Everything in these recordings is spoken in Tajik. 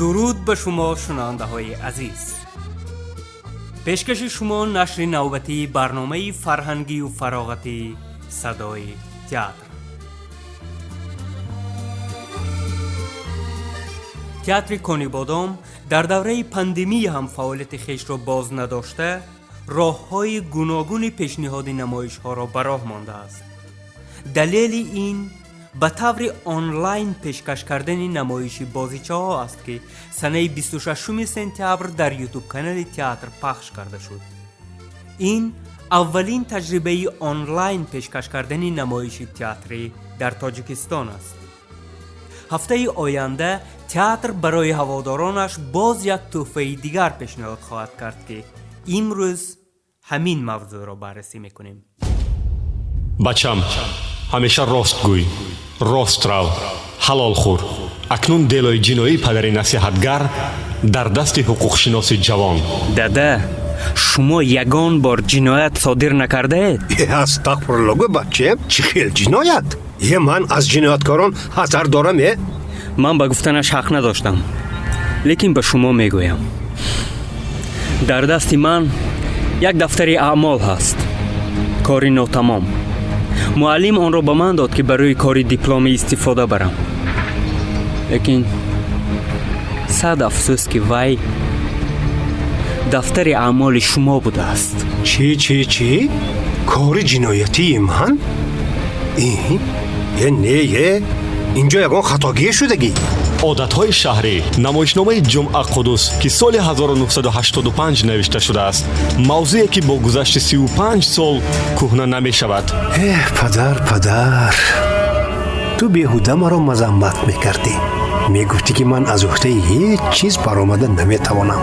درود به شما شنونده های عزیز. پیشکش شما نشر نوبتی برنامه فرهنگی و فراغتی صدای تئاتر. تئاتر کانی بادام در دوره پاندمی هم فعالیت خویش را باز نداشته، راه‌های گوناگون پیشنهاد نمایش‌ها را به راه مانده است. دلیل این به طور آنلاین پیشکش کردن نمایش بازیچه‌ها است که سنه 26 سپتامبر در یوتیوب کانال تئاتر پخش کرده شد. این اولین تجربه آنلاین پیشکش کردن نمایش تئاتری در تاجیکستان است. هفته آینده تئاتر برای هوادارانش باز یک تحفه دیگر پیشنهاد خواهد کرد که امروز همین موضوع را بررسی میکنیم. بچم ҳамеша ростгӯй, рострав, ҳалолхӯр. акнун делои ҷиноии падари насиҳатгар дар дасти ҳуқуқшиноси ҷавон. дада, шумо ягон бор ҷиноят содир накардаед? астағфируллоҳ бачем, чӣ хел ҷиноят? ман аз ҷинояткорон ҳазар дорам. ман ба гуфтанаш ҳақ надоштам, лекин ба шумо мегӯям. дар дасти ман як дафтари аъмол ҳаст, кори нотамом. муаллим онро ба ман дод ки барои кори дипломӣ истифода барам. лекин сад афсӯс ки вай дафтари аъмоли шумо будааст. чӣ кори ҷиноятии ман? не инҷо ягон хатогие шудагӣ. одатҳои шаҳрӣ, намоишномаи ҷумъа қудус ки соли 1985 навишта шудааст, мавзӯе ки бо гузашти 35 сол кӯҳна намешавад. падар, ту беҳуда маро мазаммат мекардӣ. мегуфтӣ ки ман аз уҳдаи ҳеҷ чиз баромада наметавонам.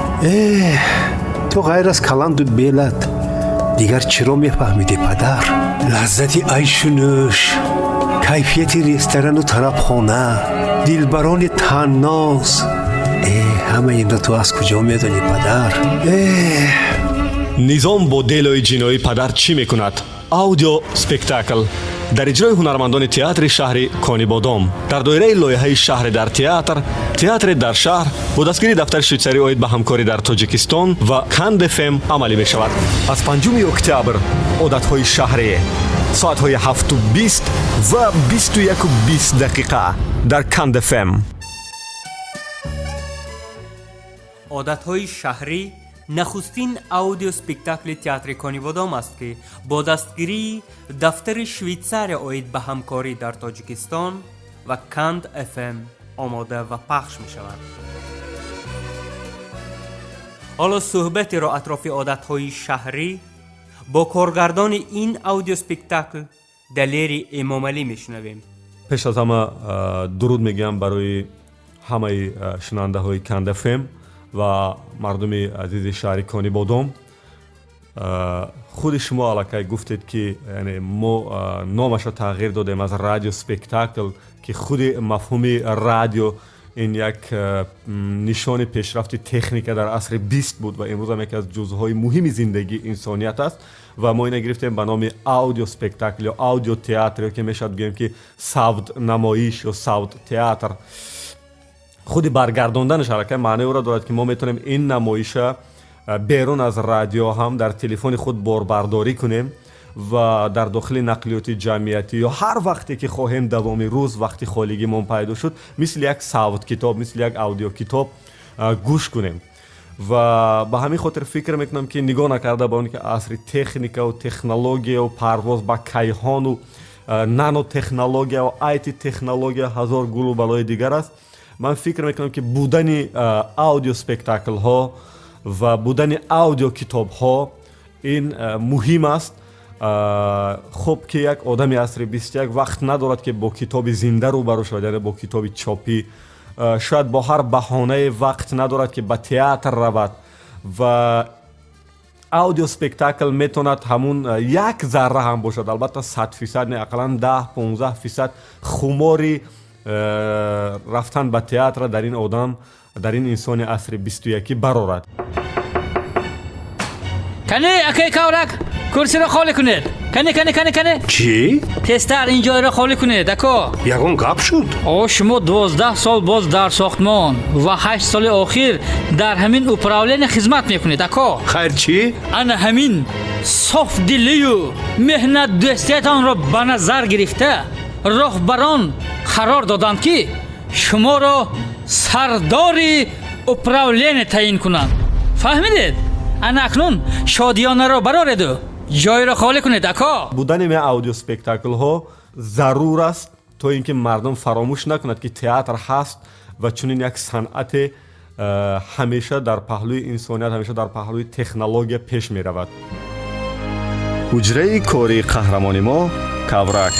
ту ғайр аз каланду белат дигар чиро мефаҳмидӣ падар? лаззати айшу нӯш, кайфияти ресторану тарабхона, дилбарони танноз. ҳама инро ту аз куҷо медонӣ падар? низом бо делои ҷиноии падар чӣ мекунад? аудио спектакл дар иҷрои ҳунармандони театри шаҳри Конибодом дар доираи лоиҳаи шаҳре дар театр, театре дар шаҳр бо дастгирии дафтари швейтсарӣ оид ба ҳамкорӣ дар Тоҷикистон ва Канд FM амалӣ мешавад. аз 5 октябр одатҳои шаҳрӣ соатҳои 7:20 ва 21:20 дар Канд FM. عادت‌های شهری نخستین اودیو سپکتاکل تئاتر کانیبادام است که با دستگیری دفتر شویتسار آید به همکاری در تاجیکستان و کند FM آماده و پخش می شود. حالا صحبتی را اطراف عادت‌های شهری با کارگردان این اودیو سپکتاکل دلیری امامعلی می شنویم. پیش از همه درود میگم برای همه شنونده های کند FM و مردم عزیز شهر کانیبادام. خود شما علاقه گفتید که یعنی ما نامش را تغییر دادیم از رادیو سپکتاکل که خود مفهوم رادیو این یک نشان پیشرفت تکنیک در عصر 20 بود و امروز هم یکی از جزوهای مهم زندگی انسانیت است و ما اینو گرفتیم به نام اودیو سپکتاکل یا اودیو تئاتر که میشد بگیم که صوت نمایش یا صوت تئاتر. خود برگرداندنش حرکت معنی او را دارد که ما میتونیم این نمایش بیرون از رادیو هم در تلفن خود باربرداری کنیم و در داخل نقلیات جمعیتی یا هر وقتی که خواهیم دوام روز وقتی خالگیمون پیدا شد مثل یک صوت کتاب، مثل یک اودیو کتاب گوش کنیم. و به همین خاطر فکر میکنم که نگاه نکرده به اون که عصر تکنیک و تکنولوژی و پرواز با کیهان و نانو تکنولوژی و آیتی تکنولوژی هزار گل و بلای دیگر است. من فکر میکنم که بودن اودیو سپکتاکل ها و بودن اودیو کتاب ها این مهم است. خب که یک آدمی عصر 21 وقت ندارد که با کتاب زنده رو برو شود، یعنی با کتاب چاپی، شاید با هر بهانه وقت ندارد که به تئاتر رود و اودیو سپکتاکل میتوند همون یک ذره هم باشد، البته 100% نه، اقلا 10-15% خماری رفتن به تئاتر در این آدم، در این انسان عصر 21 برآورد. کنی اکی کاورک کرسی رو خالی کنید. کنی چی؟ تستر اینجا رو خالی کنید اکا. یگان گپ شد. او شما 12 سال باز در ساختمان و 8 سال آخر در همین اپراولین خدمت میکنید اکا. خیر چی؟ انا همین صاف دلی و مهنت دوستیتان را به نظر گرفته راهبران قرار دادند که شما را سرداری اپراولین تعیین کنند. فهمیدید؟ انا اکنون شادیانه را برارید و جای را خالی کنید اکا. بودن این اودیو سپکتاکل ها ضرور است تا اینکه مردم فراموش نکند که تئاتر هست و چنین یک صنعت همیشه در پهلوی انسانیت، همیشه در پهلوی تکنولوژی پیش می رود. حجره کاری قهرمانی ما کاورک.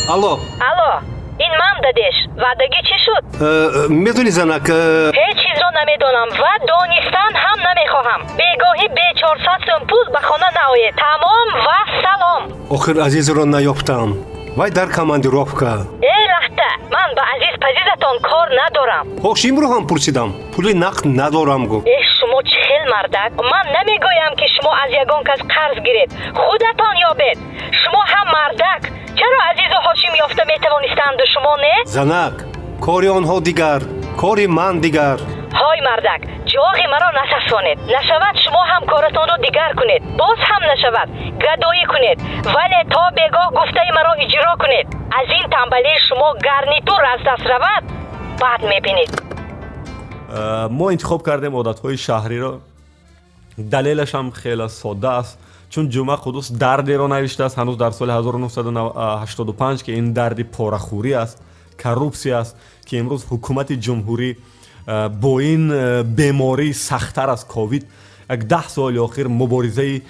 الو این من دادش وعدگی چی شد؟ میدونی زنک هیچ چیز رو نمیدونم و دانستن هم نمیخواهم. بگاهی به 400 سوم پول به خانه نآید. تمام و سلام. آخر عزیز رو نیافتم. وای در کماندیروفکا. ای لحظه من به عزیز پزیزتان کار ندارم. خوش امرو هم پرسیدم. پولی نقد ندارم گفت. ای شما چهل مردک. من نمیگویم که شما از یگان کس قرض گیرید. خودتان یابید. شما هم مردک. چرا عزیز و هاشم یافته میتوانستند و شما نه؟ زنک کاری آنها دیگر، کاری من دیگر. های مردک جاغی مرا نسسانید. نشود شما هم کارتان رو دیگر کنید. باز هم نشود گدایی کنید ولی تا بگاه گفته مرا اجرا کنید. از این تنبلی شما گرنیتور از دست رود بعد میبینید. ما انتخاب کردیم عادت‌های شهری را. دلیلش هم خیلی ساده است، چون جمعه قدوس دردی را نوشته است هنوز در سال 1985 که این دردی پاره‌خوری است، کروپسی است که امروز حکومت جمهوری با این بیماری سخت‌تر از کووید یک 10 سال آخر مبارزه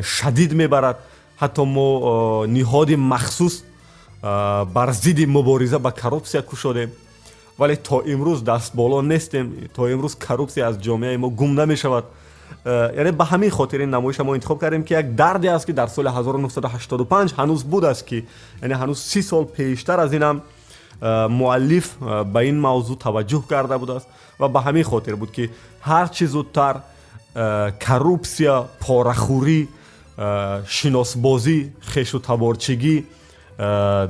شدید میبرد. حتی ما نهاد مخصوص بر ضد مبارزه با کروپسی کشیدیم ولی تا امروز دست بالا نیستیم. تا امروز کروپسی از جامعه ما گم نمیشود. یعنی به همین خاطر این نمایش ما انتخاب کردیم که یک دردی است که در سال 1985 هنوز بود است که یعنی هنوز 30 سال پیشتر از اینم مؤلف به این موضوع توجه کرده بود است و به همین خاطر بود که هر چه زودتر کروپسیا، پاره‌خوری، شناسبازی، خش و تبارچگی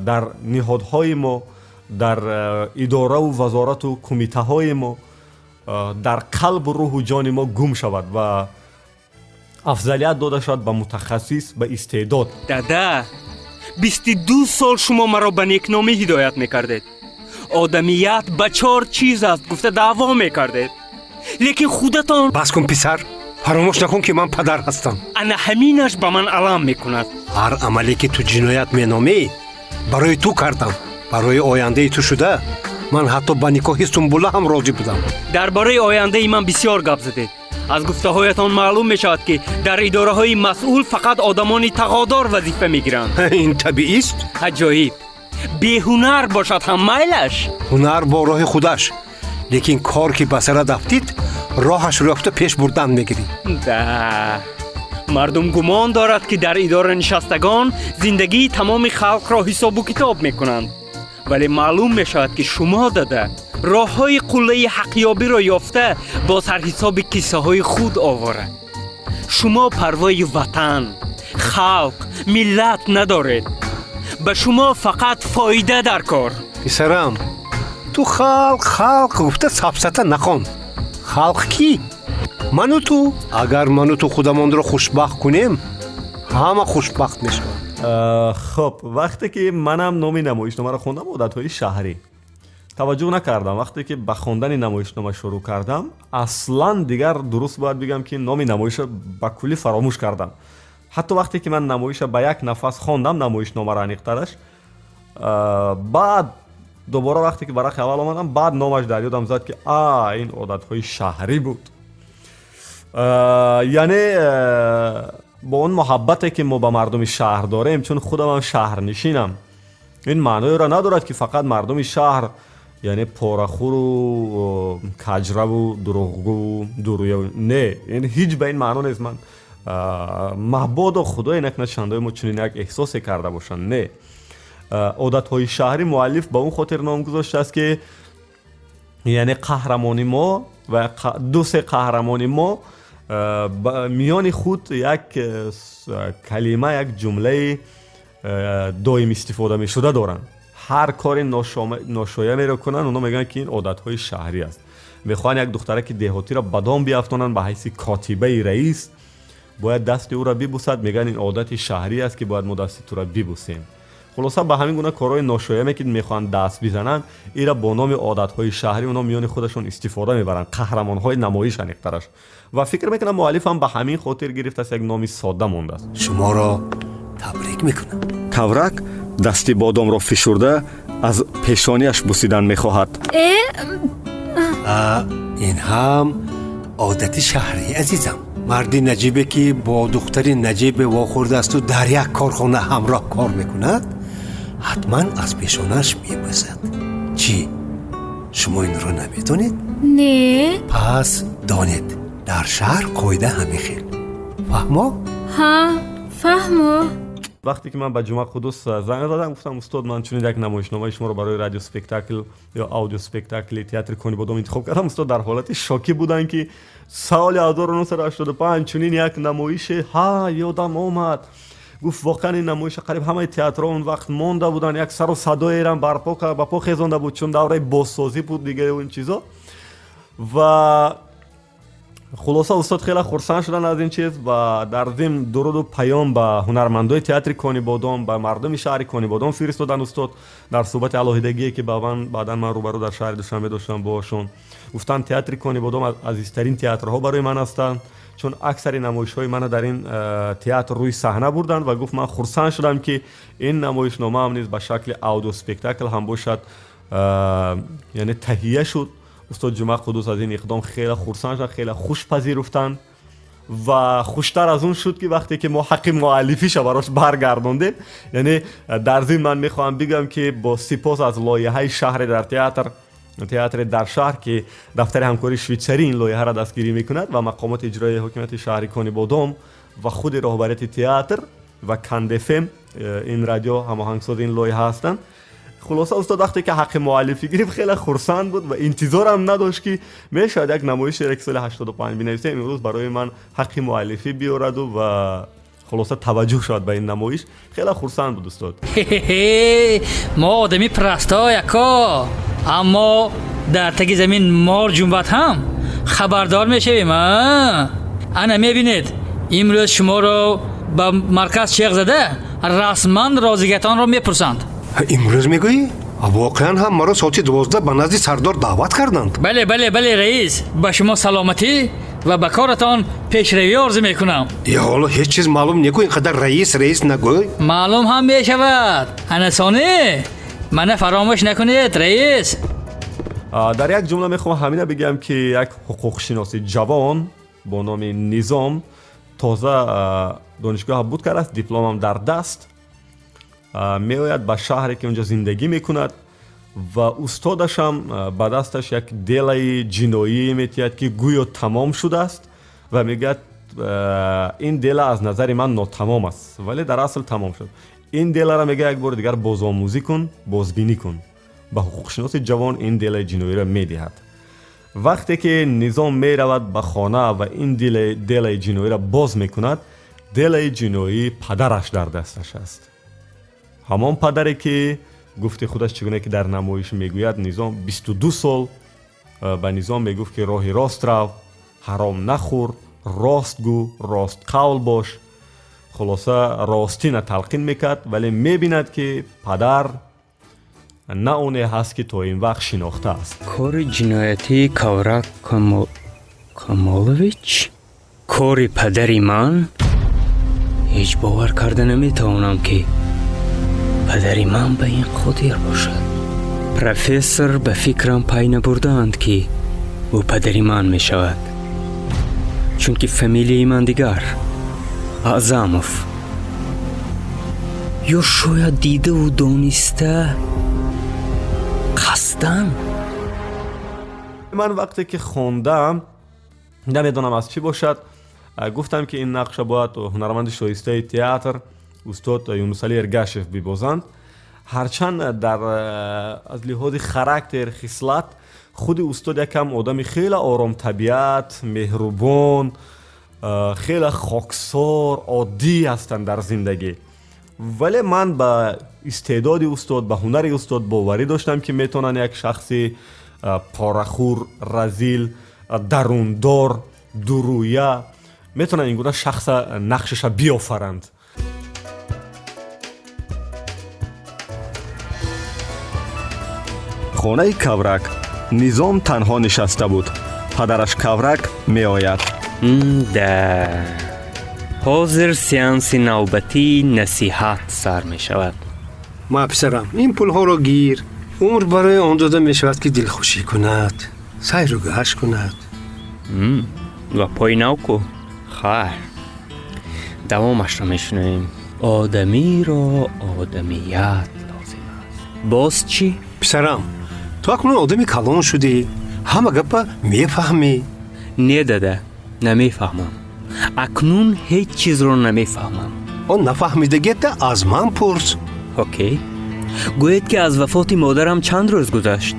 در نهادهای ما، در اداره و وزارت و کمیته های ما، در قلب و روح و جان ما گم شود و افضلیت داده شد به متخصص، به استعداد. دادا 22 سال شما مرا به نیکنامی هدایت میکردید. آدمیت به 4 چیز است گفته دعوا میکردید، لیکن خودتان بس کن پسر، فراموش نکن که من پدر هستم. انا همینش به من علم میکند. هر عملی که تو جنایت مینامی برای تو کردم، برای آینده تو شده. من حتی با نکاح استانبول هم راضی بودم. درباره آینده من بسیار گپ زدید. از گفته هایتان معلوم می شود که در اداره های مسئول فقط آدمان تقاضا وظیفه می گیرند. این طبیعی است. عجایب. بی هنر باشد هم میلش. هنر با راه خودش، لیکن کار که به سر رفتید راهش رفته پیش بردن میگیری. ده مردم گمان دارد که در اداره نشستگان زندگی تمام خلق را حساب و کتاب می کنند، ولی معلوم می شود که شما داده راه های قله حقیابی را یافته با سر حساب کیسه های خود آواره. شما پروای وطن، خلق، ملت ندارید. به شما فقط فایده در کار. پسرم تو خلق گفته سبسته نخون. خلق کی؟ من و تو. اگر من و تو خودمان رو خوشبخت کنیم همه خوشبخت میشن. خب وقتی که منم نامی نمایشنامه رو خوندم عادت‌های شهری توجه نکردم. وقتی که به خوندن نمایشنامه شروع کردم اصلا دیگر درست باید بگم که نامی نمایش به کلی فراموش کردم. حتی وقتی که من نمایش به یک نفس خوندم نمایشنامه را انیقترش، بعد دوباره وقتی که برای اول آمدم بعد نامش در یادم زد که این عادت‌های شهری بود. یعنی با اون محبتی که ما به مردم شهر داریم، چون خودم هم شهر نشینم، این معنی را ندارد که فقط مردم شهر یعنی پاره‌خور و کجرو و دروغگو و درویه. نه، این هیچ به این معنی نیست. من مبادا خدای نکنه چندای ما چنین یک احساسی کرده باشن. نه، عادت‌های شهری مؤلف به اون خاطر نام گذاشته است که یعنی قهرمانی ما و دو سه قهرمانی ما میان خود یک کلمه، یک جمله دائم استفاده می شده دارن. هر کار ناشایمی رو کنن اونا میگن که این عادت‌های شهری است. میخوان یک دختره که دهاتی را بدام بیافتونن به حیث کاتبه رئیس، باید دست او را ببوسد، میگن این عادت شهری است که باید ما دست تو را ببوسیم. خلاصا به همین گونه کارهای ناشایمی که میخوان دست بزنن، اینا با نام عادت‌های شهری اونا میان خودشون استفاده میبرن، قهرمان‌های نمایش انیقترش. و فکر میکنم مؤلف هم به همین خاطر گرفته است یک نام ساده مونده است. شما را تبریک میکنم. کаврак дасти бодомро фишурда аз пешонияш бусидан мехоҳад. این هم عادت شهری عزیزم. مردی نجیبه که با دختری نجیب واخورده است و در یک کارخانه همراه کار میکند، حتما از پیشانش میبوسد. چی؟ شما این رو نمیدونید؟ نه. پس دانید در شهر قاعده همین خیل. فهمو؟ ها فهمو. وقتی که من به جمعه قدوس زنگ دادم گفتم استاد من چون یک نمایشنامه شما رو برای رادیو اسپکتاکل یا اودیو اسپکتاکل تئاتر کنی بودم انتخاب کردم، استاد در حالت شوکی بودن که سال 1985 چنین یک نمایش یادم آمد. گفت واقعا این نمایش قریب همه تئاترها اون وقت مونده بودن، یک سر و صدای ایران با پا خیزانده بود چون دوره بازسازی بود دیگه و این چیزا. و خلاصه استاد خیلی خرسند شدن از این چیز و در ضمن درود و پیام به هنرمندای تئاتر کنی بادام، به مردم شهر کنی بادام فرستادن. استاد در صحبت علاهیدگی که بعداً من روبرو در شهر دوشنبه داشتم باشون، گفتن تئاتر کنی بادام عزیزترین تئاترها برای من هستند چون اکثر نمایش‌های من در این تئاتر روی صحنه بردن و گفت من خرسند شدم که این نمایشنامه هم نیز به شکل اودیو اسپکتاکل هم باشد، یعنی تهیه شد. استاد جمعه قدوس از این اقدام خیلی خرسند شدن، خیلی خوش پذیرفتن و خوشتر از اون شد که وقتی که ما حق مؤلفیش براش برگردوندیم. یعنی در ضمن من میخوام بگم که با سپاس از لایحه شهر در تئاتر در شهر که دفتر همکاری شویتزری این لایحه را دستگیری میکند و مقامات اجرایی حکومت شهر کنی بادام و خود راهبریت تئاتر و کندفم این رادیو هماهنگساز این لایحه هستند. خلاصه استاد وقتی که حق مؤلفی گرفت خیلی خرسند بود و انتظارم نداشت که میشد یک نمایش یک سال 85 بنویسه امروز برای من حق مؤلفی بیارد و خلاصه توجه شد به این نمایش. خیلی خرسند بود استاد. ما آدمی پرستا یکا، اما در تگ زمین مار جنبت هم خبردار میشویم. انا میبینید امروز شما رو به مرکز شیخ زده رسما رازیگتان رو میپرسند. امروز میگویی؟ واقعا هم مرا ساعت 12 به نزد سردار دعوت کردند. بله رئیس، به شما سلامتی و به کارتان پیشروی عرضه میکنم. یا حالا هیچ چیز معلوم نگوی، اینقدر رئیس نگوی. معلوم هم میشود. انسانی منو فراموش نکنید رئیس. در یک جمله میخوام همینه بگم که یک حقوق شناسی جوان با نام نظام تازه دانشگاه بود کرده است، دیپلم هم در دست، میآید به شهری که اونجا زندگی میکند و استادش هم به دستش یک دل جنایی میتید که گویا تمام شده است و میگه این دل از نظر من ناتمام است ولی در اصل تمام شد. این دل را میگه یک بار دیگر بازآموزی کن، بازبینی کن. به حقوق شناس جوان این دل جنایی را میدهد. وقتی که نظام میرود به خانه و این دل جنایی را باز میکند، دل جنایی پدرش در دستش است. همان پدری که گفته خودش چگونه که در نمایش میگوید نظام 22 سال به نظام میگفت که راه راست رو، حرام نخور، راست گو، راست قول باش. خلاصه راستی نه تلقین میکرد ولی میبیند که پدر نه اونه هست که تا این وقت شناخته است. کار جنایتی کаврак کامالویچ، کار پدری من، هیچ باور کرده نمیتوانم که پدری من به این قدر باشد. پروفسور به فکرم پی نبردند که او پدری من می شود، چون که فامیلی من دیگر اعظموف یا شاید دیده و دانسته قصدن. من وقتی که خوندم نمیدونم از چی باشد گفتم که این نقشه باید هنرمند شایسته تئاتر استاد یونس علی ارگاشف ببازند. هرچند در از لحاظ خاراکتر خصلت خود استاد یکم آدم خیلی آرام طبیعت، مهربان خیلی خاکسار عادی هستند در زندگی، ولی من با استعداد استاد، با هنر استاد باوری داشتم که میتونن یک شخصی پارخور، رزیل، دروندار، درویه میتونن این گونه شخص نقشش بیافرند. خانه کاورک نظام تنها نشسته بود. پدرش کاورک می آید. ده حاضر سیانس نوبتی نصیحت سر می شود. ما پسرم این پولها رو گیر، عمر برای آن داده می شود که دلخوشی کند، سیر و گشت کند. و پای نو کو خیر، دوامش را می شنویم. آدمی را آدمیت لازم است. باز چی؟ پسرم تو اکنون آدمی کلان شدی، همه گپا میفهمی؟ نه داده، نمیفهمم. اکنون هیچ چیز رو نمیفهمم. آن نفهمیدگیت از من پرس. اوکی. گوید که از وفات مادرم چند روز گذشت؟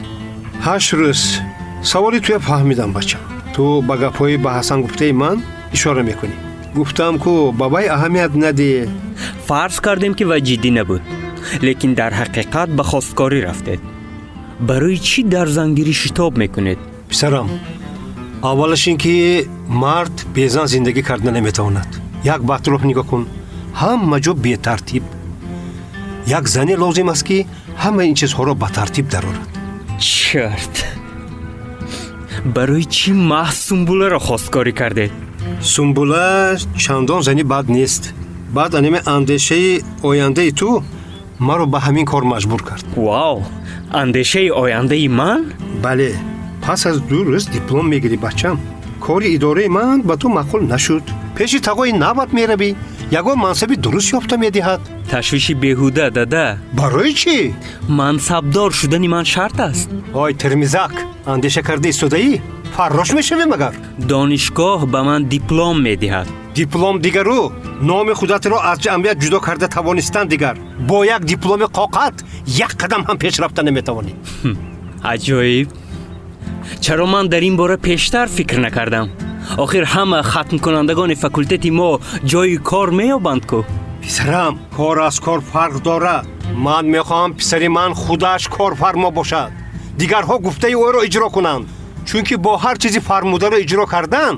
8 روز. سوالی توی فهمیدم بچم. تو با گپای به حسن گفته من اشاره میکنی. گفتم که بابای اهمیت نده. فرض کردیم که وی جدی نبود، لیکن در حقیقت به خواستگاری رفتید. برای چی در زنگیری شتاب میکنید؟ پسرم اولش این که مرد بیزن زندگی کردن نمیتواند. یک بطرف نگاه کن، همه جا بی ترتیب. یک زنی لازم است که همه این چیزها را به ترتیب درآورد. چرت. برای چی محض سنبوله را خواستگاری کردید؟ سنبوله چندان زنی بد نیست. بعد انیم اندیشه آینده تو ما رو به همین کار مجبور کرد. واو، اندیشه آینده من؟ بله، پس از 2 روز دیپلم میگیری بچم. کاری اداره من به تو معقول نشد. پیش تقوی نوبت میروی، یگان منصبی درست یافته میدهد. تشویش بیهوده داده. برای چی؟ منصبدار شدن من شرط است. آی ترمیزک، اندیشه کرده ایستاده‌ای؟ فراش میشوی مگر؟ دانشگاه به من دیپلم میدهد. دیپلم دیگر رو نام خودت را از جمعیت جدا کرده توانستن دیگر. با یک دیپلم قاقت یک قدم هم پیش رفته نمیتوانی. عجایب. چرا من در این باره پیشتر فکر نکردم؟ آخر همه ختم کنندگان فاکولته ما جای کار میابند کو. پسرم کار از کار فرق دارد. من میخوام پسری من خودش کارفرما باشد، دیگرها گفته او را اجرا کنند. چون که با هر چیزی فرموده را اجرا کردن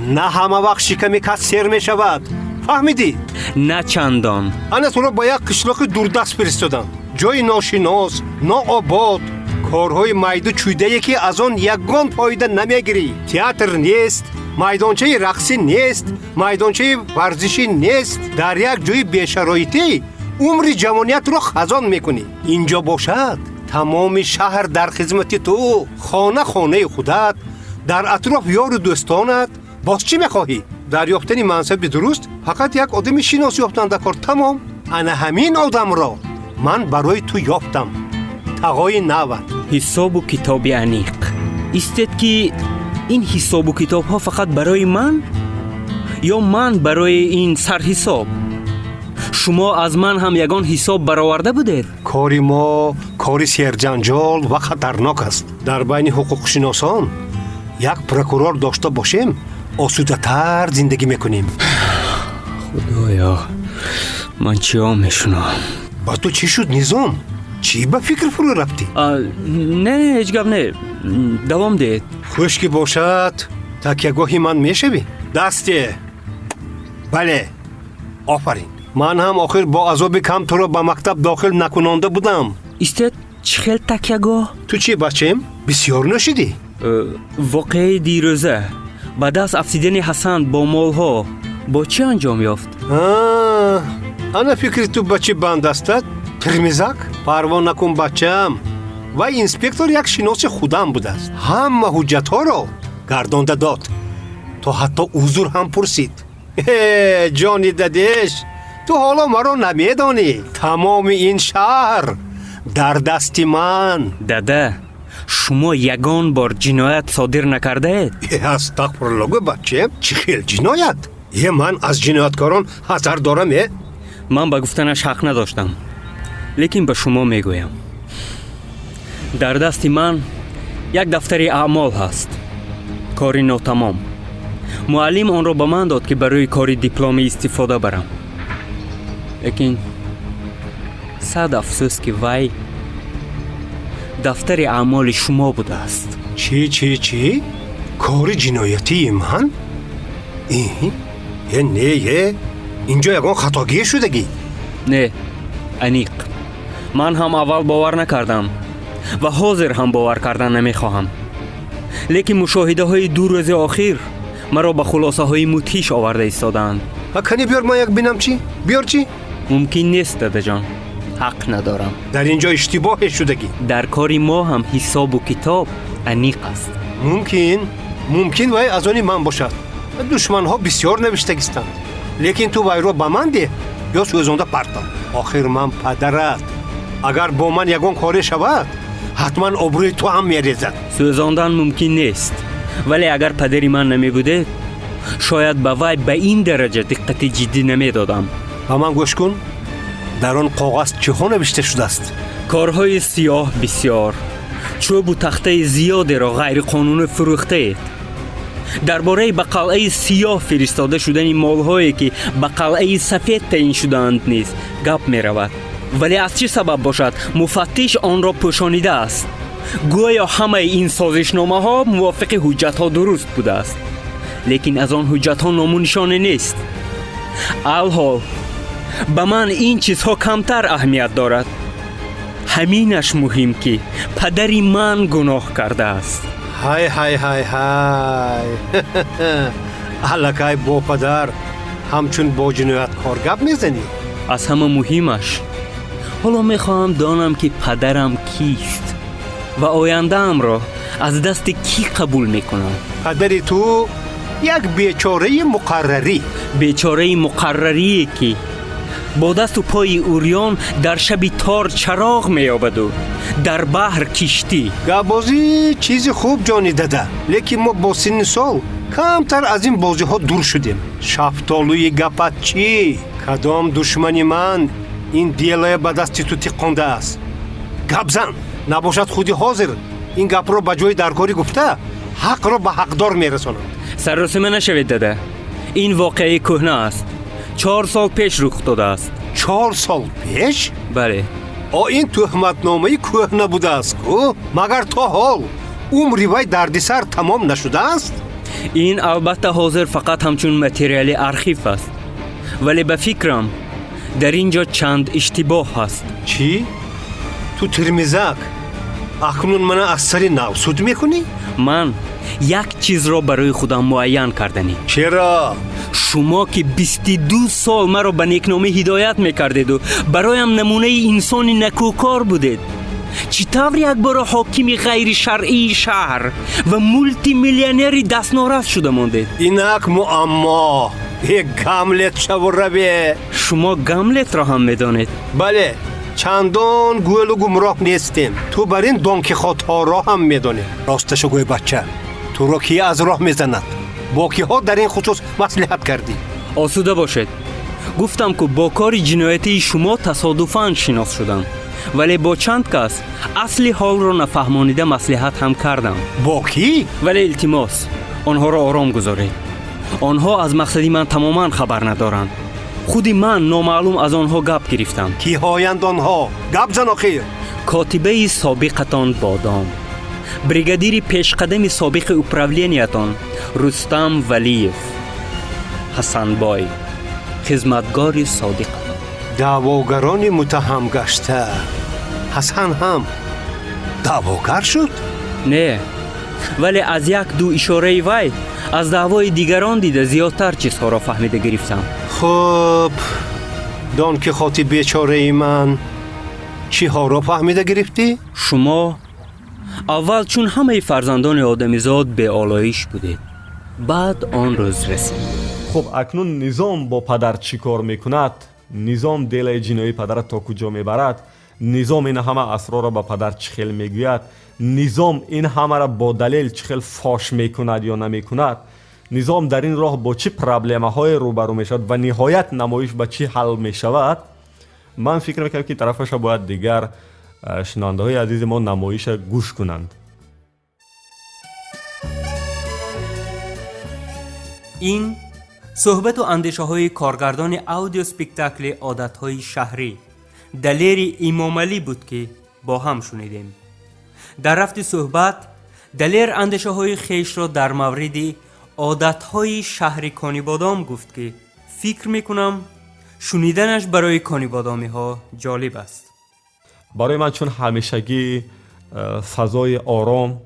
نه همه وقت شکمی کس سیر میشود. فهمیدی؟ نه چندان. انا تو را با یک قشلاق دوردست فرستادم، جای ناشناس، ناآباد، کارهای میدو چویده که از آن یگان فایده نمیگیری. تئاتر نیست، میدانچه رقصی نیست، میدانچه ورزشی نیست. در یک جای بی‌شرایطی عمر جوانیت رو خزان میکنی. اینجا باشد تمام شهر در خدمت تو، خانه خانه خودت، در اطراف یار و دوستانت. باز چی میخواهی؟ در یافتن منصب درست فقط یک آدم شناس یافتن در کار. تمام. انا همین آدم را من برای تو یافتم. تقای نوت. حساب و کتاب عمیق. استید که این حساب و کتاب ها فقط برای من یا من برای این سرحساب؟ شما از من هم یگان حساب برآورده بودید. کاری ما کاری سرجنجال و خطرناک است. در بین حقوق شناسان یک پروکورور داشته باشیم آسوده تر زندگی میکنیم. خدایا من چی ها میشونم؟ با تو چی شد نظام؟ چی به فکر فرو رفتی؟ نه هیچ گپ نه، دوام دید. خوش که باشد تکیهگاهی من میشوی؟ دستی. بله آفرین. من هم آخر با عذاب کم تو را به مکتب داخل نکنانده بودم. استید چه خیل تکیهگاه؟ تو چی بچیم؟ بسیار نشدی؟ واقعی دیروزه بعد از افسیدن حسن با مالها با چی انجام یافت؟ انا فکر تو بچه بند استد؟ ترمیزک؟ پروا نکن بچم. و اینسپکتور یک شناس خودم بود است. همه حجت ها را گردانده داد. تو حتی حضور هم پرسید. جانی دادش، تو حالا مرا نمیدانی. تمام این شهر در دست من. داده شما یگان بار جنایت صادر نکرده اید؟ استغفرالله بچه، چی خیل جنایت؟ من از جنایتکاران حذر دارم. من به گفتنش حق نداشتم، لیکن به شما میگویم در دست من یک دفتر اعمال هست، کاری ناتمام. муаллим онро ба ман дод ки барои кори дипломӣ истифода барам. лекин сад афсӯс ки вай дафтари аъмоли шумо будааст. чӣ кори ҷиноятии ман? не инҷо ягон хатогие шудагӣ? не, аниқ. ман ҳам аввал бовар накардам ва ҳозир ҳам бовар кардан намехоҳам. лекин мушоҳидаҳои ду рӯзи охир маро ба хулосаҳои мудҳиш оварда истодаанд. кани биёр ман як бинам чӣ? биёр чӣ? мумкин нест дадаҷон, ҳақ надорам. дар инҷо иштибоҳе шудагӣ. дар кори мо ҳам ҳисобу китоб аниқ аст. мумкин вай аз они ман бошад. душманҳо бисёр навиштагистанд. лекин ту вайро ба ман деҳ ё сӯзонда партам. охир ман падарат. агар бо ман ягон коре шавад, ҳатман обрӯи ту ҳам мерезад. сӯзондан мумкин нест, вале агар падари ман намебудед, шояд ба вай ба ин дараҷа диққати ҷиддӣ намедодам. ба ман гӯш кун. дар он коғаз чиҳо навишта шудааст? корҳои сиёҳ бисёр, чӯбу тахтаи зиёдеро ғайриқонунӣ фурӯхтаед. дар бораи ба қалъаи сиёҳ фиристода шудани молҳое ки ба қалъаи сафед таъин шудаанд низ гап меравад. вале аз чӣ сабаб бошад муфаттиш онро пӯшонидааст? гӯё ҳамаи ин созишномаҳо мувофиқи ҳуҷҷатҳо дуруст будааст. лекин аз он ҳуҷҷатҳо ному нишоне нест. алҳол ба ман ин чизҳо камтар аҳамият дорад. ҳаминаш муҳим ки падари ман гуноҳ кардааст. ҳай аллакай бо падар ҳамчун бо ҷинояткор гап мезанӣ? аз ҳама муҳимаш ҳоло мехоҳам донам ки падарам кист ва ояндаамро аз дасти кӣ қабул мекунам. падари ту як бечораи муқаррарие ки бо дасту пои урён дар шаби тор чароғ меёбаду дар баҳр киштӣ. гапбозӣ чизи хуб ҷони дада, лекин мо бо синни сол камтар аз ин бозиҳо дур шудем. шафтолуи гапат чӣ? кадом душмани ман ин делая ба дасти ту тиққондааст? гап зан. набошад худи ҳозир ин гапро ба ҷои даркорӣ гуфта ҳақро ба ҳақдор мерасонам. сарросима нашавед дада, ин воқеаи кӯҳна аст. 4 сол пеш рух додааст. 4 сол пеш? бале. ин тӯҳматномаи кӯҳна будааст ку? магар то ҳол умри вай дардисар тамом нашудааст? ин албатта ҳозир фақат ҳамчун материали архив аст, вале ба фикрам дар ин ҷо чанд иштибоҳ ҳаст. чӣ? ту тирмизак акнун мана аз сари нав суд мекунӣ? ман як чизро барои худам муайян карданӣ. чера? шумо ки 22 сол маро ба некномӣ ҳидоят мекардеду бароям намунаи инсони накӯкор будед, чӣ тавр якбора ҳокими ғайришаръии шаҳр ва мултимиллионери дастнорас шуда мондед? инак муаммо. гамлет шаву раве. шумо гамлетро ҳам медонед? бале, чандон гӯлу гумроҳ нестем. ту бар ин донкихотҳоро ҳам медонӣ. росташо гӯй бача, туро ки аз роҳ мезанад? бо киҳо дар ин хусус маслиҳат кардӣ? осуда бошед. гуфтам ку бо кори ҷиноятии шумо тасодуфан шинос шудам, вале бо чанд кас асли ҳолро нафаҳмонида маслиҳат ҳам кардам. бо кӣ? вале илтимос, онҳоро ором гузоред. онҳо аз мақсади ман тамоман хабар надоранд. худи ман номаълум аз онҳо гап гирифтам. киҳоянд онҳо? гап зан охир. котибаи собиқатон бодом, бригадири пешқадами собиқи управлениятон рустам валиев, ҳасанбой, хизматгори содиқатон. даъвогарони муттаҳам гашта. ҳасан ҳам даъвогар шуд? не, вале аз як-ду ишораи вай аз даъвои дигарон дида зиёдтар чизҳоро фаҳмида гирифтам. хуб, дон кихоти бечораи ман чиҳоро фаҳмида гирифтӣ? шумо аввал чун ҳамаи фарзандони одамизод беолоиш будед, баъд он рӯз расид. хуб, акнун низом бо падар чӣ кор мекунад? низом делаи ҷиноии падара то куҷо мебарад? низом ин ҳама асрорро ба падар чӣ хел мегӯяд? низом ин ҳамаро бо далел чӣ хел фош мекунад ё намекунад? низом дар ин роҳ бо чӣ проблемаҳое рӯбарӯ мешавад ва ниҳоят намоиш ба чӣ ҳал мешавад? ман фикр мекунам ки тарафаша бояд дигар шинавандаҳои азизи мо намоиша гӯш кунанд. این صحبت و اندیشه های کارگردان اودیو سپیکتاکل عادت های شهری دلیر امام علی بود که با هم شنیدیم. در رفت صحبت دلیر اندیشه های خیش را در مورد عادت های شهری کانی بادام گفت که فکر میکنم شنیدنش برای کانی بادامی ها جالب است. برای من چون همیشگی فضای آرام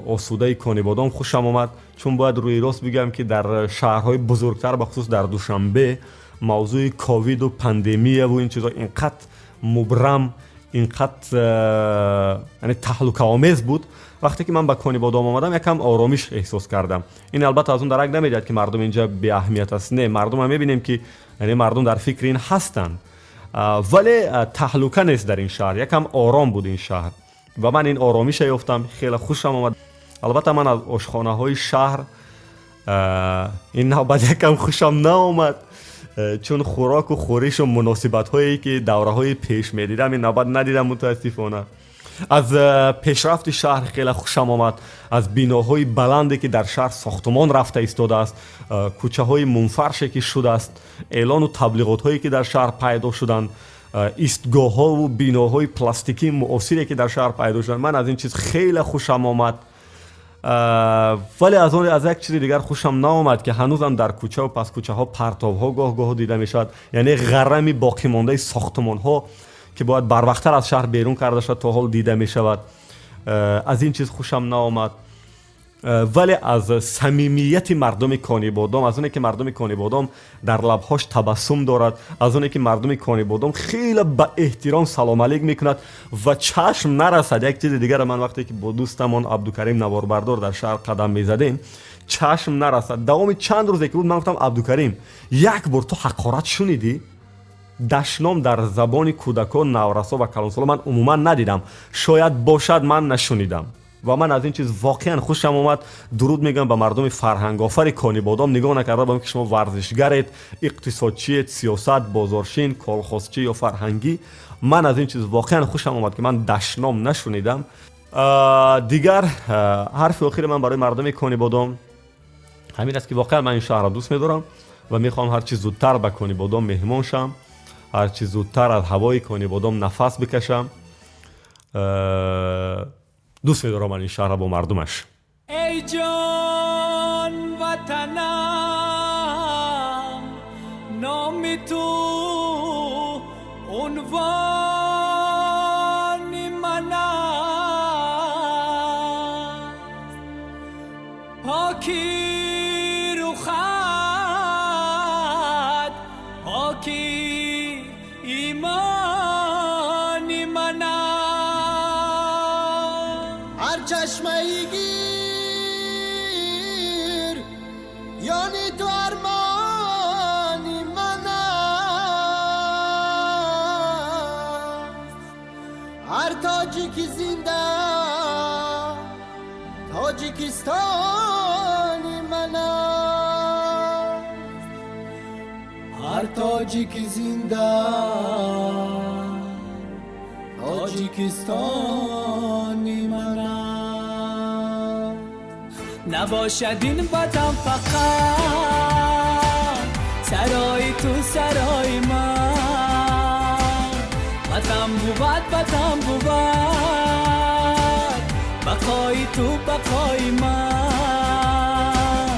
آسوده کانی بادام خوشم آمد، چون باید روی راست بگم که در شهرهای بزرگتر بخصوص در دوشنبه موضوع کووید و پاندمی و این چیزا اینقدر مبرم، اینقدر یعنی تهلکه آمیز بود. وقتی که من به کانی بادام آمدم یکم آرامش احساس کردم. این البته از اون درک نمیداد که مردم اینجا بی اهمیت است، نه، مردم هم میبینیم که یعنی مردم در فکر این هستند، ولی تهلکه نیست در این شهر، یکم آرام بود این شهر و من این آرامش یافتم، خیلی خوشم آمد. البته من از آشخانه های شهر این نوبت یکم خوشم نآمد، چون خوراک و خورش و مناسبت هایی که دوره های پیش میدیدم این نوبت ندیدم متاسفانه. از پیشرفت شهر خیلی خوشم آمد، از بیناهای بلندی که در شهر ساختمان رفته ایستاده است، کوچه های منفرشی که شده است، اعلان و تبلیغات هایی که در شهر پیدا شدند، ایستگاه ها و بیناهای پلاستیکی معاصری که در شهر پیدا شدند. من از این چیز خیلی خوشم آمد، ولی از یک چیز دیگر خوشم نآمد که هنوزم در کوچه و پس کوچه ها پرتاب ها گاه دیده میشد، یعنی غرمی باقی مانده ساختمان ها که باید بر وقتر از شهر بیرون کرده شد تا حال دیده می شود. از این چیز خوشم نآمد. ولی از صمیمیت مردم کانی بادام، از اونه که مردم کانی بادام در لبهاش تبسم دارد، از اونه که مردم کانی بادام خیلی با احترام سلام علیک میکند و چشم نرسد. یک چیز دیگر، من وقتی که با دوستمان عبدالکریم نواربردار در شهر قدم میزدیم چشم نرسد. دوام چند روزی که بود من گفتم عبدالکریم یک بار تو حقارت شنیدی؟ دشنام در زبان کودکان، نورسا و کلانسالا من عموما ندیدم، شاید باشد من نشنیدم و من از این چیز واقعا خوشم اومد. درود میگم به مردم فرهنگ آفر کانی بادام، نگاه نکرده با اینکه شما ورزشگرید، اقتصادچیت، سیاست، بازارشین، کارخواستچی یا فرهنگی. من از این چیز واقعا خوشم اومد که من دشنام نشنیدم. دیگر حرف آخر من برای مردم کانی بادام همین است که واقعا من این شهر را دوست می‌دارم و میخوام هر چی زودتر به کانی بادام مهمان شم، هر چی زودتر از هوای کانی بادام نفس بکشم. دوست می‌دارم من این شهر با مردمش. ای جان وطنم، نام تو عنوان من است، پاکی روخت، پاکی ایمان من است. هر چشمه‌ای گیر یعنی تو ارمانی من است. هر تاجی که زنده تاجیکستانی من است. هر تاجی که زنده تاجیکستانی من است. نباشد این وطن فقط سرای تو سرای من، وطن بود وطن بود بقای تو بقای من.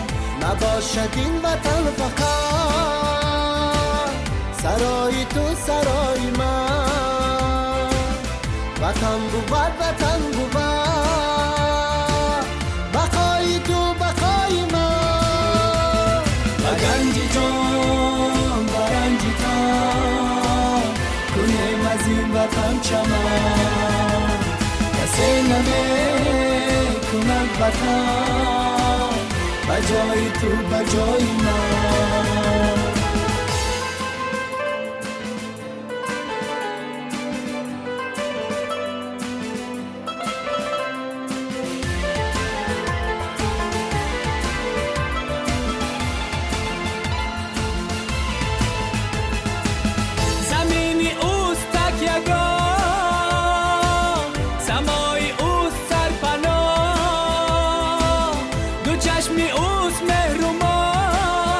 نباشد این وطن فقط سرای تو سرای من، وطن بود وطن بود بقای تو بقای من. بگنجی جان برنجی تن کنیم از این وطن چمن، کسی نمیکند وطن بجای تو بجای من. چشمی اوست مهرمان،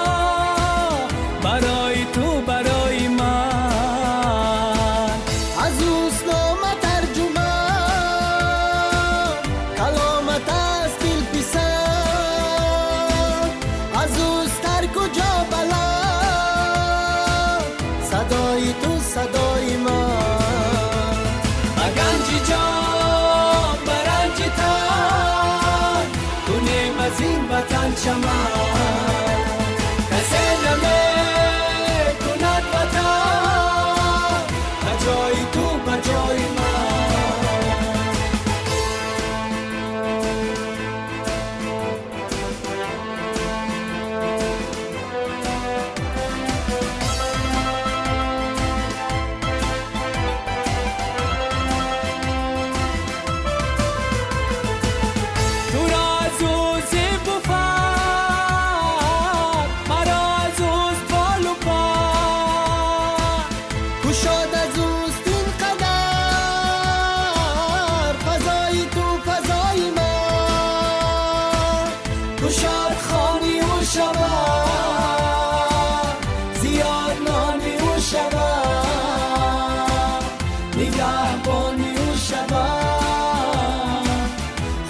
صدای تو صدای من. گنجی جان برنجی تن کنیم از این وطن چمن. کسی نمی کند وطن بجای تو بجای من.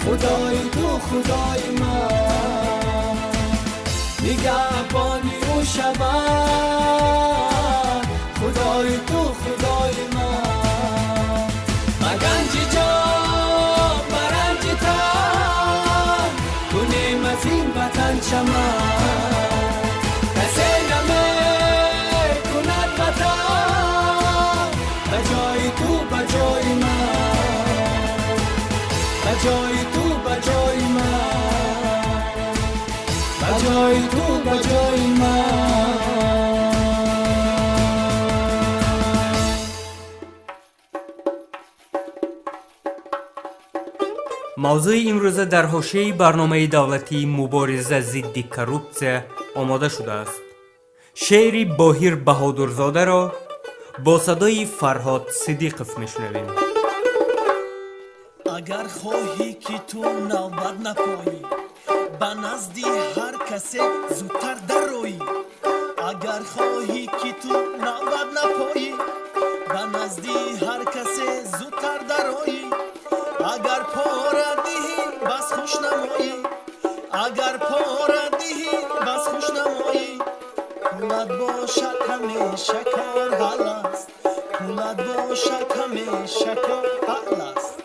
خدای تو خدای من، نگهبانی او شود. خدای تو خدای من. گنجی جان برنجی تن کنیم از این وطن چمن. کسی نمی کند وطن بجای تو بجای من. بجای تو بجای من. بجای تو بجای من. موضوع امروزه در حوزه برنامه دولتی مبارزه ضد کروپسیا آماده شده است. شعری باهیر بهادرزاده را با صدای فرهاد صدیقов میشنویم. اگر خواهی که تو نوبت نپایی به نزدی هر کسی زودتر دروی. اگر خواهی که تو نوبت نپایی به نزدی هر کسی زودتر دروی. اگر پاره دهی بس خوش نمایی. اگر پاره دهی بس خوش نمایی. پولت باشد همیشه کار حل است. پولت باشد همیشه کار حل است.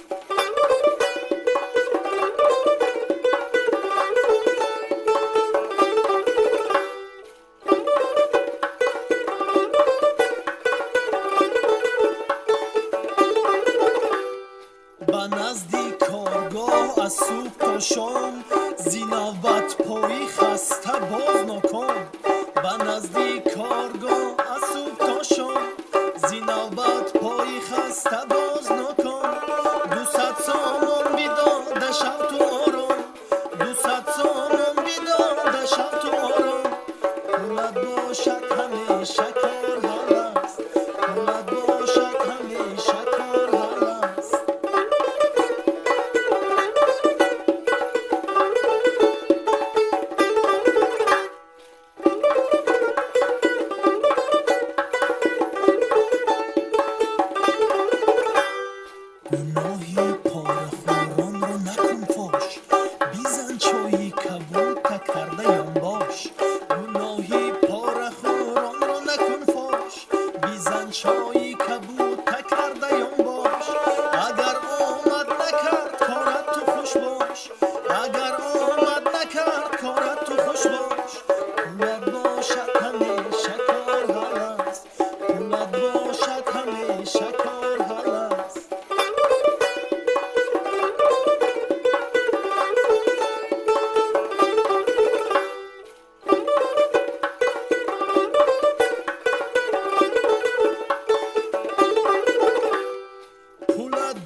از صبح تا شام زی نوبت پایی خسته باز نکن. به نزدیک کارگاه از صبح تا شام زی نوبت پایی خسته باز نکن. 200 سامان بیداده شب تو آرام. 200 سامان بیداده شب تو آرام. پولت باشد همیشه کار حل است. پولت باشد همیشه کار حل است.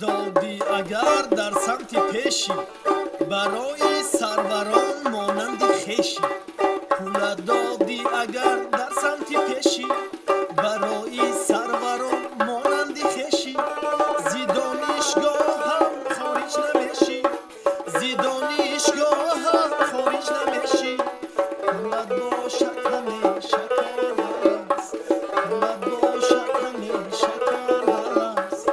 دادی اگر در سمت پیشی برای سروران مانند خیشی. پول دادی اگر در سمت پیشی برای سروران مانند خیشی. زی دانشگاه هم خارج نمیشی. زی دانشگاه هم خارج نمیشی. پولت باشد همیشه کار حل است. پولت باشد همیشه کار حل است.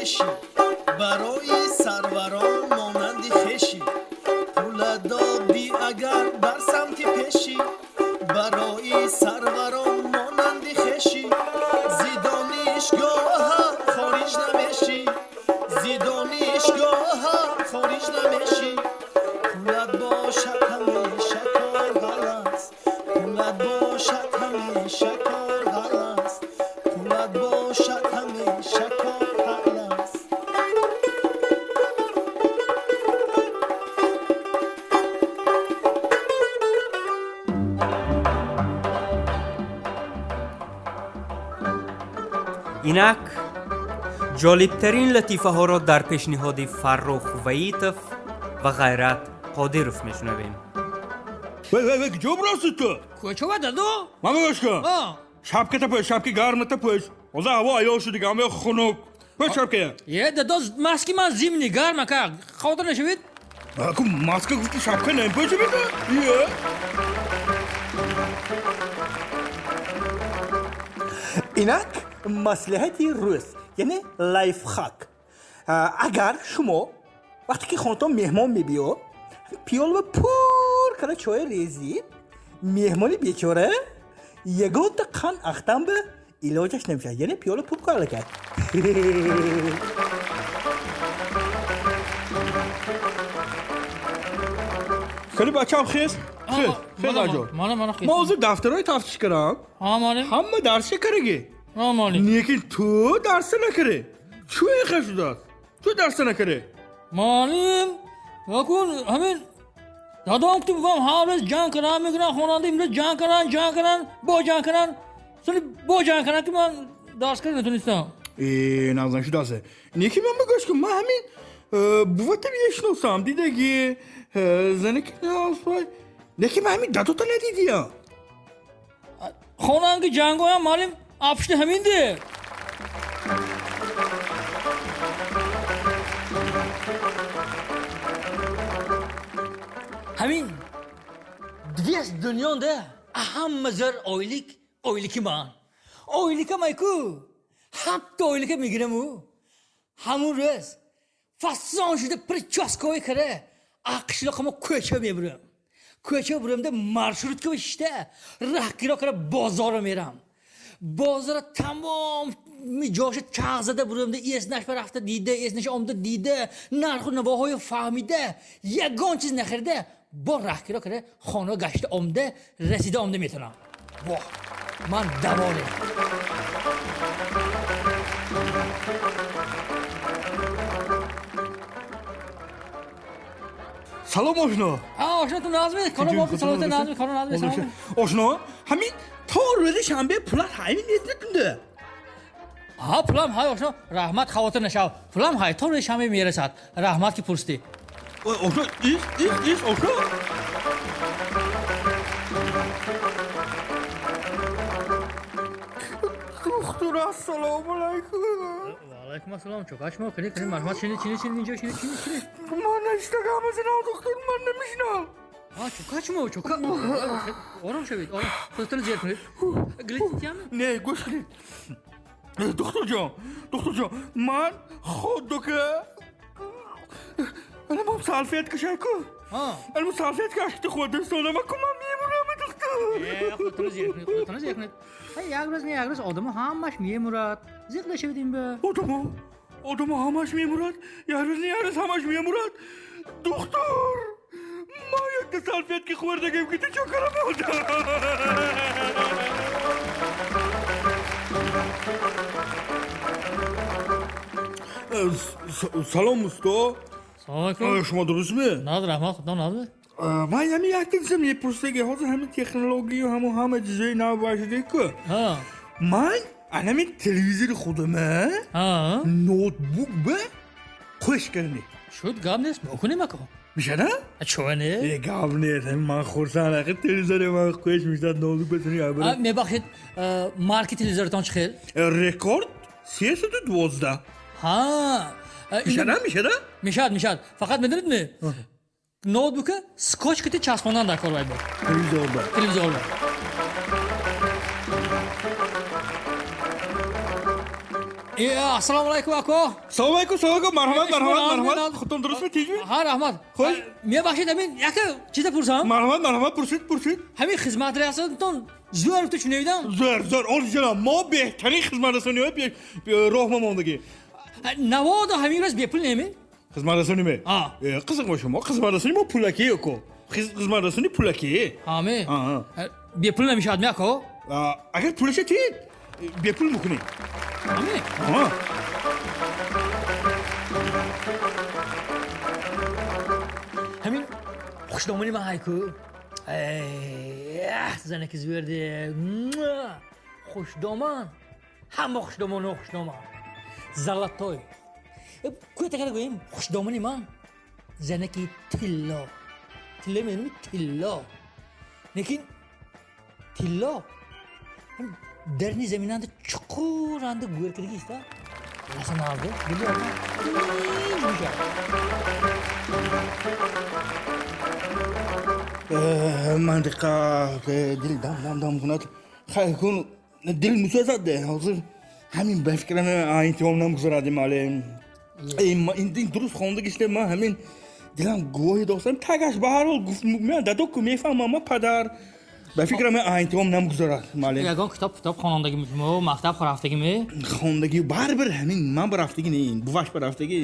کشی برای سروران مانند خشی پول دادی اگر بر سمت پیشی برای سروران مانند خشی زیدانشگاه هم خارج نمیشی زیدانشگاه هم خارج نمیشی پولت باشد همیشه کار هست پولت باشد همیشه کار هست پولت باشد همیشه کار هست اینک جالبترین لطیفه ها را در پیشنهاد فرخ ویتف و غیرت قادرف میشنویم. وای کجا براستی تو؟ کجا دادو؟ ماما باشکن شبکه تا پوش شبکه گرمه تا پوش اوزا هوا ایال شده گمه خنک پوش شبکه یه دادو ماسکی من زیمنی گرم که خاطر نشوید؟ اکو ماسکه گفتی شبکه نیم پوشه بیده؟ یه اینک مصلحتی روز یعنی لایف خاک اگر شما وقتی که خانتان مهمان میبیاد پیال و پور کنه چای ریزی مهمانی بیچاره یگان تا قن اختم به علاجش نمیشه یعنی پیال پور کار کرد خیلی بچه هم خیز؟ خیز آجا موضوع دفترهای تفتیش کرم همه درسی کرگی نیکی تو درس نکره چو این خشو داد؟ تو درس نکره مالیم وکن همین دادام تو بگم حالش جان کنن میگن خونانده امروز جان کنن با جان کنن سالی با جان کنن که من درس کرد نتونستم نازن شو داسته نیکی من بگوش که من همین بوته بیشنوسم دیدگی زنه که نه نیکی من همین دادو تا ندیدی ها خونان که جانگو هم مالیم اپشت همین ده همین دیست دنیان ده اهم مزر oylik man oylik مایکو حتی oylik میگیرم او همون روز فسان شده پر چاسکوی کره اقشلا خما کوچه میبرم ده مارشروت که بشته رهگیرا کره بازار میرم بازار تمام جاش چغ زده برم ده اسنش رفته دیده اسنش آمده دیده نرخ و نواهای فهمیده یگان چیز نخریده با رهگیرا کره خانه گشته آمده رسیده آمده میتونم واه من دواله سلام آشنا آشنا تو نازمه کارو با سلامت نازمه کارو نازمه آشنا همین تا روز شنبه پولت همین نیست نکنده ها پولم های آشنا رحمت خواطر نشو پولم های تا روز شنبه میرسد رحمت کی پرستی آشنا ایست آشنا دختر السلام علیکم و علیکم السلام چوکاش کنی مرحمت چینی اینجا چینی من نشتگم از این دختر من نمیشنم چوکا آرام شوید آرام خودتون زیر کنید گلیتی هم نه گوش کنید دکتر جان من خود که الان سالفیت کشای کو الان سالفیت کشت خود سونم من میمونم دکتر خودتون زیر کنید یک روز آدم همش میمورد زیقل شدیم به آدم همش میمورد یک روز همش میمورد دکتر ما یک سالفیت که خوردگیم که تو چکرم بودم سلام مستا سلام شما درست می؟ ناز رحمت خدا نازه من همین یک دیدم یه پرسیگه حاضر همین تکنولوژی و همه چیزای نو باشده که من همین تلویزیون خودمه نوتبوک به خوش کردی شد گام نیست بکنی مکو میشه نه؟ چونه؟ یه گام نیست من خورسان اخی تلویزیون من خوش میشد نوتبوک بتونی عبره میبخشید مارکی تلویزیونتان چه خیل؟ رکورد 312 ها میشد فقط میدونید می نوتبوک سکوچ کتی چسباندن در کار باید با تلویزیون ассалому алайкум ако. Салом алейкум, марҳамат. Худтон дуруст метиҷӣ? ҳа, раҳмат. Хош. Мебахшед, ҳамин яка чиза пурсам? Марҳамат, пурсид. ҳамин хизматрасатон зӯр то чунавидам? Зӯр, оли ҷаноб, мо беҳтарин хизматрасониҳои роҳ мамондагӣ. Наводо ҳамин роз бепул неми? Хизматрасонӣ ме? Қизиқ ба шумо, хизматрасонӣ мо пулакие ко. Хизматрасонӣ пулакие. Ҳаме. Бепул намешавад меако? Агар пулаша тиед, бепул мекунем. Ҳаме? ҳамин хушномани ман ҳайку. занаки зӯрде. хушдоман. ҳама хушдоман. Золотой. Кӯтагара гӯем хушдомани ман занаки тилло. Тилло менами тилло. Лекин тилло дарни заминанда чуқуранда гӯркадаги иста. Ласан алды. мантиқа дил дам кунад. Хай кун дил мусозад де. Ҳозир ҳамин ба фикрам интиҳом намгузарадем але. ин дуруст хондагиште ман ҳамин дилам гувоҳи достам тагаш ба ҳар ҳол гуфт мен дадоку мефаҳмам ма падар ба фикрам интиҳом намгузарад мале. Ягон китоб хонандагӣ мо мактаб рафтагӣ ме? Хондагӣ барбир ҳамин ман ба рафтагӣ не буваш ба рафтагӣ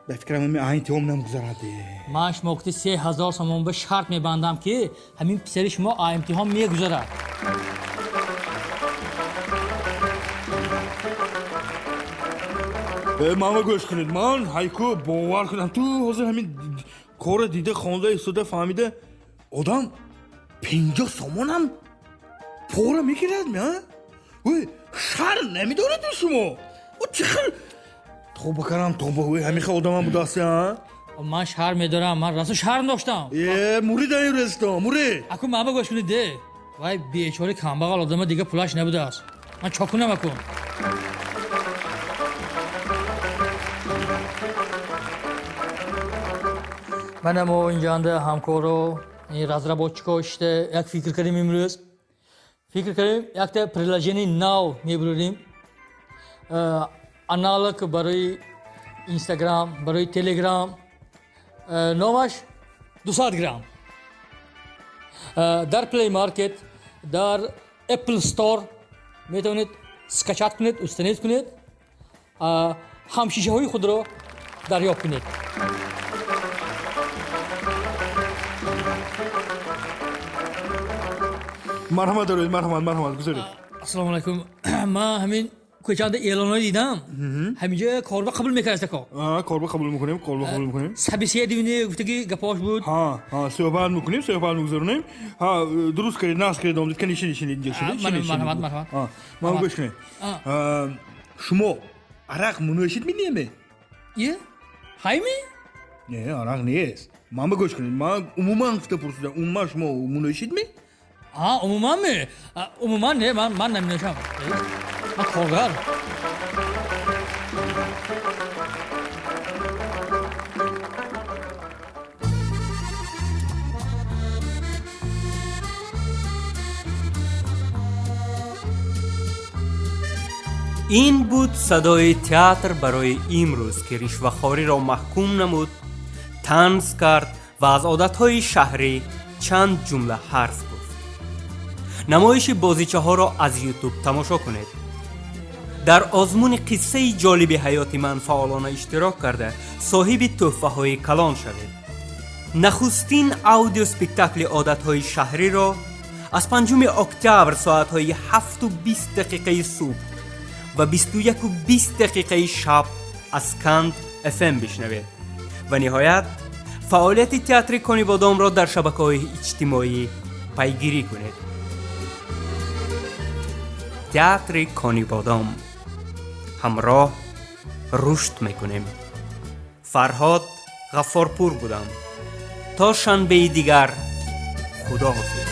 ба фикрам интиҳом намгузарад. ман шумо гуфти 3000 сомон ба шарт мебандам ки ҳамин писари шумо имтиҳон мегузарад. мама гӯш кунед, ман ҳайку бовар кунам ту ҳозир ҳамин кора дида хонда истода фаҳмида одам 50 сомонам пора мекирад ма? Ой, шар намедоред шумо? чихар тоба карам тоба ой ҳамиха одамам будааст а? ман шаҳр медорам, ман расо шаҳр доштам. Мурид ин ресто, мурид. Аку мама гӯш кунед де. Вай бечори камбағал одама дига пулаш набудааст. Ман чокуна макун. манам инҷанда ҳамкоро разработчико иште як фикр кардем имрӯз. Фикр кардем якта приложение нав мебурем. аналог барои Instagram, барои Telegram. номаш 200 грамм. дар Play Market, дар Apple Store метавонед скачат кунед, устанед кунед. ҳамшишаҳои худро дарёфт кунед. марҳамат доред, марҳамат гузоред. ассалому алайкум. ман ҳамин кӯчанда эълонҳои дидам. ҳаминҷа корба қабул мекардаста ко. корба қабул мекунем. собеседование гуфтаги гапош буд. суҳбат мекунем, суҳбат мегузаронем. дуруст каред, нас каред омдед кани шинед. марҳамат. ман гӯш кунед. шумо арақ мунӯшид менияме? ҳайми? не, арақ нест. ман гӯш кунед. ман умуман гуфта пурсидам. умуман шумо мунӯшид ме? умуман ме? умуман не, ман наменӯшам. ман коргар. ин буд садои театр барои имрӯз ки ришвахориро маҳкум намуд, танз кард ва аз одатҳои шаҳрӣ чанд ҷумла ҳарф гуфт. намоиши бозичаҳоро аз YouTube тамошо кунед. дар озмуни қиссаи ҷолиби ҳаёти ман фаъолона иштирок карда соҳиби тӯҳфаҳои калон шавед. нахустин аудиоспектакли одатҳои шаҳриро аз 5 октябр соатҳои 7:20 субҳ ва 21:20 шаб аз Канд FM бишнавед. ва ниҳоят фаъолияти театри Конибодомро дар шабакаҳои иҷтимоӣ пайгирӣ кунед. театри Конибодом. ҳамроҳ рушд мекунем. фарҳод ғаффорпур будам. то шанбеи дигар, худоҳофиз.